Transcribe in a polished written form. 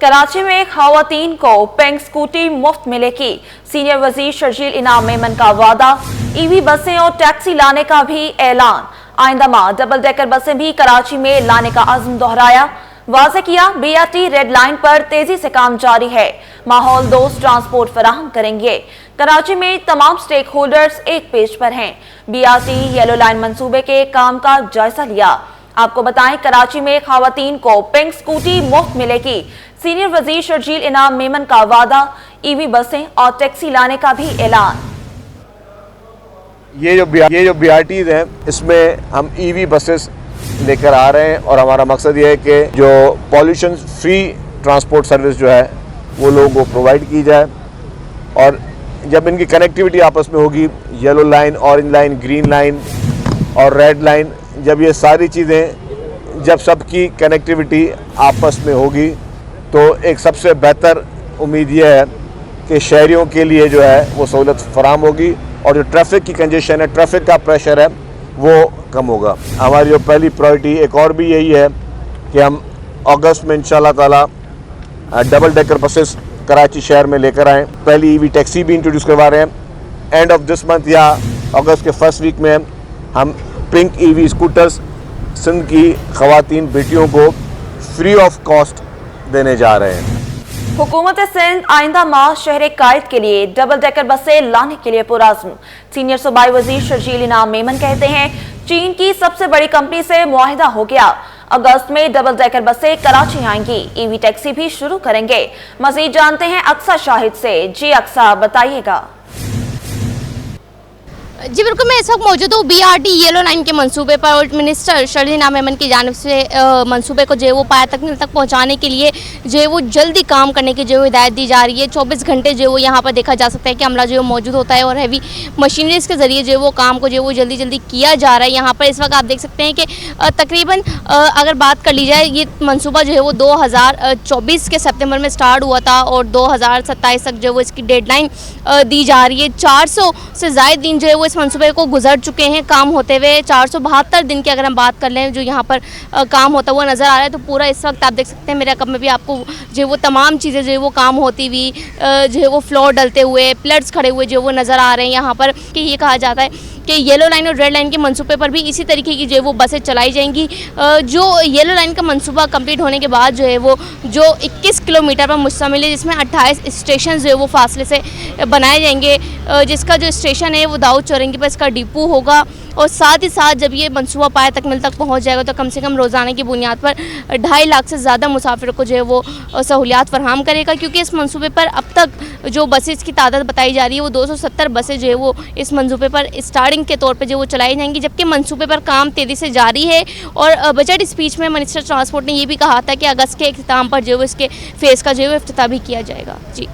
कराची में खवातीन को पिंक स्कूटी मुफ्त मिलेगी। सीनियर वजीर शर्जील इनाम मेमन का वादा। ईवी बसें और टैक्सी लाने का भी ऐलान। आइंदा माह डबल डेकर बसें भी कराची में लाने का अज़्म दोहराया। वाज़े किया बीआरटी रेड लाइन पर तेजी से काम जारी है। माहौल दोस्त ट्रांसपोर्ट फराहम करेंगे। कराची में तमाम स्टेक होल्डर्स एक पेज पर हैं। बीआरटी येलो लाइन मंसूबे के काम का जायजा लिया। आपको बताएं, कराची में खवातीन को पिंक स्कूटी मुफ्त मिलेगी। सीनियर वजीर शर्जील इनाम मेमन का वादा। ईवी बसें और टैक्सी लाने का भी ऐलान। ये जो बीआरटीज हैं, इसमें हम ईवी बसेस लेकर आ रहे हैं और हमारा मकसद ये है कि जो पॉल्यूशन फ्री ट्रांसपोर्ट सर्विस जो है वो लोगों को प्रोवाइड की जाए। और जब इनकी कनेक्टिविटी आपस में होगी, yellow line, orange line, green line और रेड लाइन, जब ये सारी चीज़ें जब सबकी कनेक्टिविटी आपस में होगी तो एक सबसे बेहतर उम्मीद ये है कि शहरियों के लिए जो है वो सहूलत फराहम होगी और जो ट्रैफिक की कंजेशन है, ट्रैफिक का प्रेशर है, वो कम होगा। हमारी जो पहली प्रायोरिटी एक और भी यही है कि हम अगस्त में इंशाल्लाह ताला डबल डेकर बसेस कराची शहर में लेकर आएँ। पहली ईवी टैक्सी भी इंट्रोड्यूस करवा रहे हैं। एंड ऑफ दिस मंथ या अगस्त के फर्स्ट वीक में हम पिंक ईवी स्कूटर्स सिंध की खवातीन बेटियों को फ्री ऑफ कॉस्ट देने जा रहे हैं। हुकूमत सिंध आइंदा माह शहर कायद के लिए डबल डेकर बसें लाने के लिए पुरअज़्म। सीनियर सूबाई वजीर शर्जील इनाम मेमन कहते हैं, चीन की सबसे बड़ी कंपनी से मुआहिदा हो गया। अगस्त में डबल डेकर बसें कराची आएंगी। ईवी टैक्सी भी शुरू करेंगे। मजीद जानते हैं अक्सा शाहिद से। जी अक्सा, बताइएगा। जी बिल्कुल, मैं इस वक्त मौजूद हूँ बीआरटी येलो लाइन के मंसूबे पर और मिनिस्टर शर्जील इनाम मेमन की जानिब से मंसूबे को जो है वो पाया तकमील तक पहुँचाने के लिए जो है वो जल्दी काम करने की जो है हिदायत दी जा रही है। 24 घंटे जो है वो यहाँ पर देखा जा सकता है कि अमला जो है मौजूद होता है और हैवी मशीनरीज के ज़रिए जो है वो काम को जो है वो जल्दी जल्दी किया जा रहा है। यहाँ पर इस वक्त आप देख सकते हैं कि तकरीबन अगर बात कर ली जाए, ये मनसूबा जो है वो 2024 के सितंबर में स्टार्ट हुआ था और 2027 तक जो है वो इसकी डेडलाइन दी जा रही है। 400 से ज़ायद दिन जो है वो मंसूबे को गुजर चुके हैं काम होते हुए। 472 दिन की अगर हम बात कर लें जो यहाँ पर काम होता हुआ नज़र आ रहा है, तो पूरा इस वक्त आप देख सकते हैं मेरे कब में भी आपको जो है वो तमाम चीज़ें जो है वो काम होती हुई जो है वो फ्लोर डलते हुए, पिलर्स खड़े हुए जो वो नज़र आ रहे हैं यहाँ पर। कि ये कहा जाता है कि येलो लाइन और रेड लाइन के मंसूबे पर भी इसी तरीके की जो है वो बसें चलाई जाएंगी। जो येलो लाइन का मंसूबा कंप्लीट होने के बाद जो है वो जो 21 किलोमीटर पर मुश्तमिल है, जिसमें 28 स्टेशन जो है वो फासले से बनाए जाएंगे। जिसका जो स्टेशन है वो दाऊद चौरंगी पर इसका डिपो होगा और साथ ही साथ जब ये मंसूबा पाया तकमील तक पहुंच जाएगा तो कम से कम रोज़ाना की बुनियाद पर 2.5 लाख से ज़्यादा मुसाफिरों को जो है वो सहूलियात फराहम करेगा। क्योंकि इस मंसूबे पर अब तक जो बसेस की तादाद बताई जा रही है वो 270 बसें जो है वो इस मंसूबे पर स्टार्टिंग के तौर पर जो वो चलाई जाएंगी, जबकि मंसूबे पर काम तेज़ी से जारी है। और बजट स्पीच में मिनिस्टर ट्रांसपोर्ट ने ये भी कहा था कि अगस्त के इख्तिताम पर जो है इसके फेज़ का जो है इफ्तिताह भी किया जाएगा। जी।